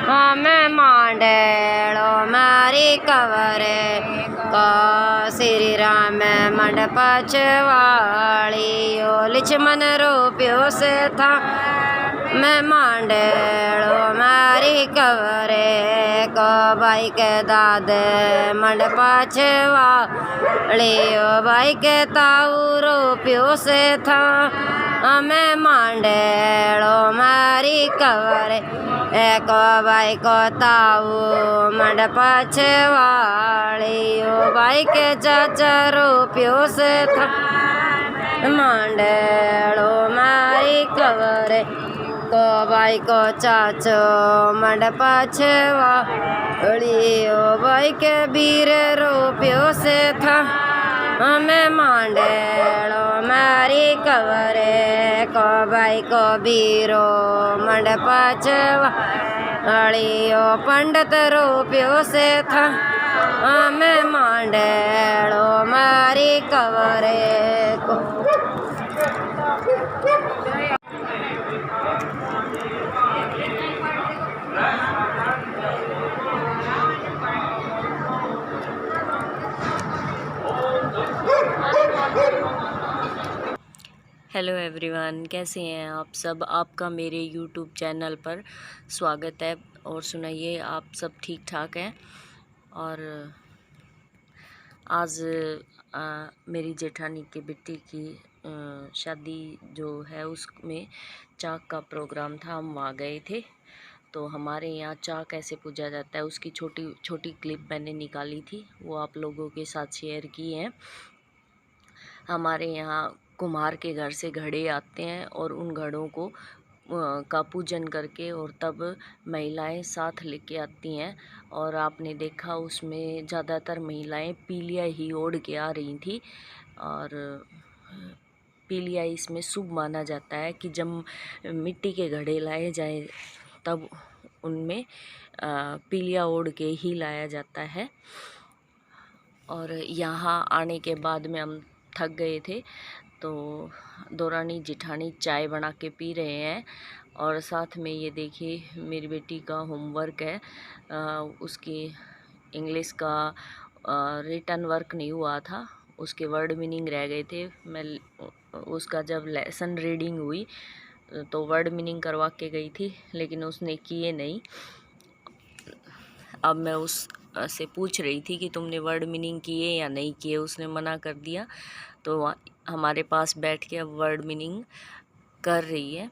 हमें मांडेलो मारी कवरे को श्री राम मंडप चवालियो लिचमन रोप्यो से था मैं मांडेलो मारी कवरे को भाई के दाद मंडप चवालियो भाई के ताऊ रोप्यो से था हमें मांडेलो मारी कवरे एको भाई को ताऊ मंडप चवालियो भाई के चाचा रोप्यो से था मांडेलो मारी कवरे को भाई को चाचो मंडप चवालियो भाई के बीर रोप्यो से था हमें मांडेलो मारी कवरे को भाई को बीरो मंडप चवालियो पंडित रोप्यो से था हमें मांडेलो मारी कवरे को हेलो एवरीवन, कैसे हैं आप सब। आपका मेरे यूट्यूब चैनल पर स्वागत है। और सुनाइए, आप सब ठीक ठाक हैं। और आज मेरी जेठानी के बेटी की शादी जो है उसमें चाक का प्रोग्राम था, हम वहाँ गए थे। तो हमारे यहाँ चाक कैसे पूजा जाता है उसकी छोटी छोटी क्लिप मैंने निकाली थी, वो आप लोगों के साथ शेयर की है। हमारे यहाँ कुम्हार के घर से घड़े आते हैं और उन घड़ों को का पूजन करके और तब महिलाएं साथ लेके आती हैं। और आपने देखा उसमें ज़्यादातर महिलाएं पीलिया ही ओढ़ के आ रही थी। और पीलिया इसमें शुभ माना जाता है कि जब मिट्टी के घड़े लाए जाएं तब उनमें पीलिया ओढ़ के ही लाया जाता है। और यहाँ आने के बाद में हम थक गए थे, तो दौरानी जिठानी चाय बना के पी रहे हैं। और साथ में ये देखिए मेरी बेटी का होमवर्क है, उसकी इंग्लिश का रिटन वर्क नहीं हुआ था, उसके वर्ड मीनिंग रह गए थे। मैं उसका जब लेसन रीडिंग हुई तो वर्ड मीनिंग करवा के गई थी, लेकिन उसने किए नहीं। अब मैं उस से पूछ रही थी कि तुमने वर्ड मीनिंग किए या नहीं किए, उसने मना कर दिया। तो हमारे पास बैठ के अब वर्ड मीनिंग कर रही है।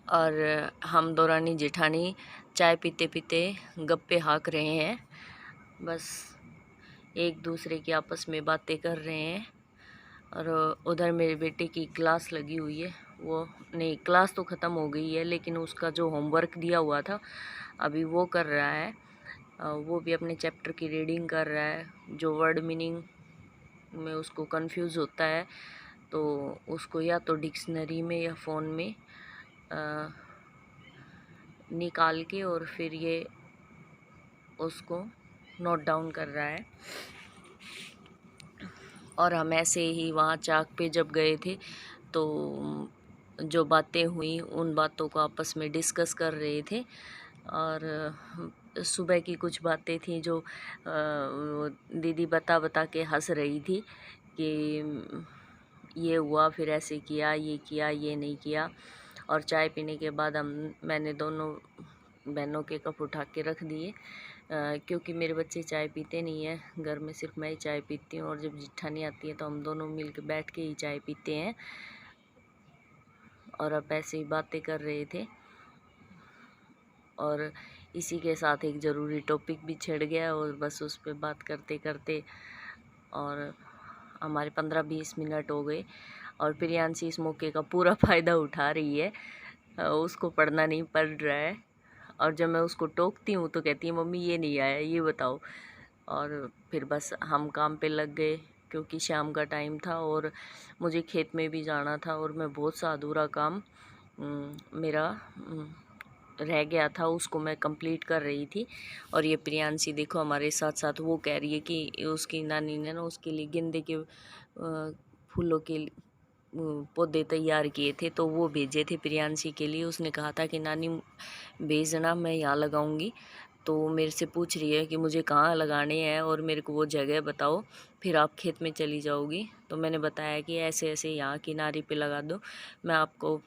और हम दौरानी जेठानी चाय पीते पीते गप्पे हाँक रहे हैं, बस एक दूसरे की आपस में बातें कर रहे हैं। और उधर मेरे बेटे की क्लास लगी हुई है, वो नहीं, क्लास तो ख़त्म हो गई है, लेकिन उसका जो होमवर्क दिया हुआ था अभी वो कर रहा है। वो भी अपने चैप्टर की रीडिंग कर रहा है। जो वर्ड मीनिंग में उसको कंफ्यूज होता है तो उसको या तो डिक्शनरी में या फ़ोन में निकाल के और फिर ये उसको नोट डाउन कर रहा है। और हम ऐसे ही वहाँ चाक पे जब गए थे तो जो बातें हुई उन बातों को आपस में डिस्कस कर रहे थे। और सुबह की कुछ बातें थी जो दीदी बता के हंस रही थी कि ये हुआ, फिर ऐसे किया, ये नहीं किया। और चाय पीने के बाद मैंने दोनों बहनों के कप उठा के रख दिए, क्योंकि मेरे बच्चे चाय पीते नहीं है, घर में सिर्फ मैं ही चाय पीती हूँ। और जब जिठानी आती है तो हम दोनों मिल के बैठ के ही चाय पीते हैं। और अब ऐसे ही बातें कर रहे थे। और इसी के साथ एक ज़रूरी टॉपिक भी छिड़ गया और बस उस पर बात करते करते और हमारे 15-20 मिनट हो गए। और प्रियांशी इस मौके का पूरा फ़ायदा उठा रही है। उसको पढ़ना नहीं पड़ रहा है, और जब मैं उसको टोकती हूँ तो कहती है मम्मी ये नहीं आया, ये बताओ। और फिर बस हम काम पे लग गए, क्योंकि शाम का टाइम था और मुझे खेत में भी जाना था, और मैं बहुत सा अधूरा काम मेरा रह गया था, उसको मैं कंप्लीट कर रही थी। और ये प्रियांशी देखो हमारे साथ साथ वो कह रही है कि उसकी नानी ने ना उसके लिए गेंदे के फूलों के पौधे तैयार किए थे, तो वो भेजे थे प्रियांशी के लिए। उसने कहा था कि नानी भेजना, मैं यहाँ लगाऊंगी। तो मेरे से पूछ रही है कि मुझे कहाँ लगाने हैं और मेरे को वो जगह बताओ, फिर आप खेत में चली जाओगी। तो मैंने बताया कि ऐसे ऐसे यहाँ किनारे पे लगा दो। मैं आपको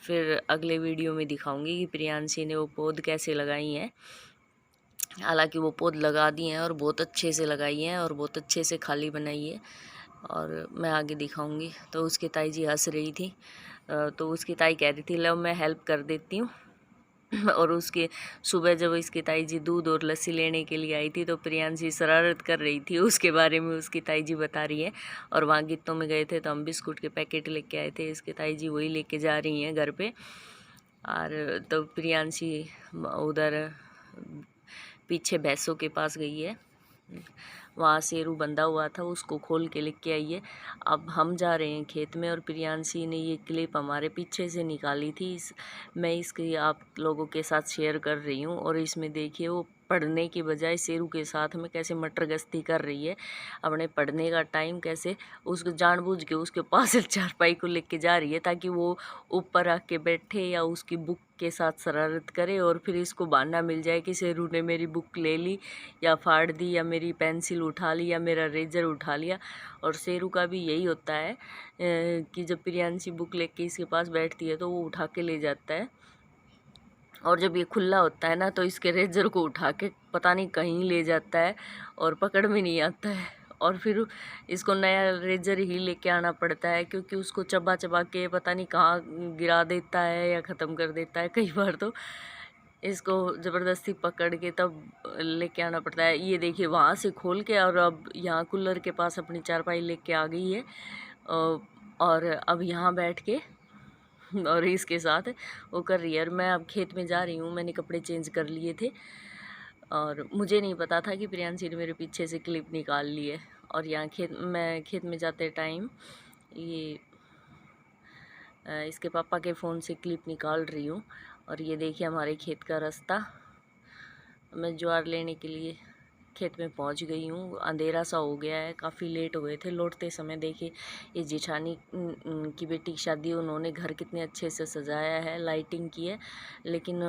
फिर अगले वीडियो में दिखाऊंगी कि प्रियांशी ने वो पौध कैसे लगाई हैं। हालांकि वो पौध लगा दिए हैं और बहुत अच्छे से लगाई हैं और बहुत अच्छे से खाली बनाई है, और मैं आगे दिखाऊंगी। तो उसकी ताई जी हंस रही थी, तो उसकी ताई कह रही थी लो मैं हेल्प कर देती हूँ। और उसके सुबह जब इसकी ताई जी दूध और लस्सी लेने के लिए आई थी, तो प्रियांशी शरारत कर रही थी, उसके बारे में उसकी ताई जी बता रही है। और वहाँ गीतों में गए थे तो हम बिस्कुट के पैकेट लेके आए थे, इसकी ताई जी वही लेके जा रही हैं घर पे। और तो प्रियांशी उधर पीछे भैंसों के पास गई है, वहाँ शेरू बंधा हुआ था, उसको खोल के लेके आई है। अब हम जा रहे हैं खेत में, और प्रियांशी ने ये क्लिप हमारे पीछे से निकाली थी, मैं इसकी आप लोगों के साथ शेयर कर रही हूँ। और इसमें देखिए वो पढ़ने की बजाय शेरू के साथ में कैसे मटर गश्ती कर रही है। अपने पढ़ने का टाइम कैसे उसको जानबूझ के उसके पास चारपाई को लेके जा रही है, ताकि वो ऊपर आके बैठे या उसकी बुक के साथ शरारत करे, और फिर इसको बहाना मिल जाए कि शेरू ने मेरी बुक ले ली या फाड़ दी या मेरी पेंसिल उठा ली या मेरा रेजर उठा लिया। और शेरू का भी यही होता है कि जब प्रियांशी बुक लेके इसके पास बैठती है तो वो उठा के ले जाता है, और जब ये खुला होता है ना तो इसके रेजर को उठा के पता नहीं कहीं ले जाता है और पकड़ में नहीं आता है, और फिर इसको नया रेजर ही लेके आना पड़ता है, क्योंकि उसको चबा चबा के पता नहीं कहाँ गिरा देता है या ख़त्म कर देता है। कई बार तो इसको ज़बरदस्ती पकड़ के तब लेके आना पड़ता है। ये देखिए वहाँ से खोल के, और अब यहाँ कूलर के पास अपनी चारपाई लेके आ गई है, और अब यहाँ बैठ के और इसके साथ वो कर रही है। और मैं अब खेत में जा रही हूँ, मैंने कपड़े चेंज कर लिए थे, और मुझे नहीं पता था कि प्रियांशी ने मेरे पीछे से क्लिप निकाल ली है। और यहाँ मैं खेत में जाते टाइम ये इसके पापा के फ़ोन से क्लिप निकाल रही हूँ। और ये देखिए हमारे खेत का रास्ता, मैं ज्वार लेने के लिए खेत में पहुंच गई हूँ। अंधेरा सा हो गया है, काफ़ी लेट हो गए थे लौटते समय। देखिए ये जेठानी की बेटी की शादी, उन्होंने घर कितने अच्छे से सजाया है, लाइटिंग की है, लेकिन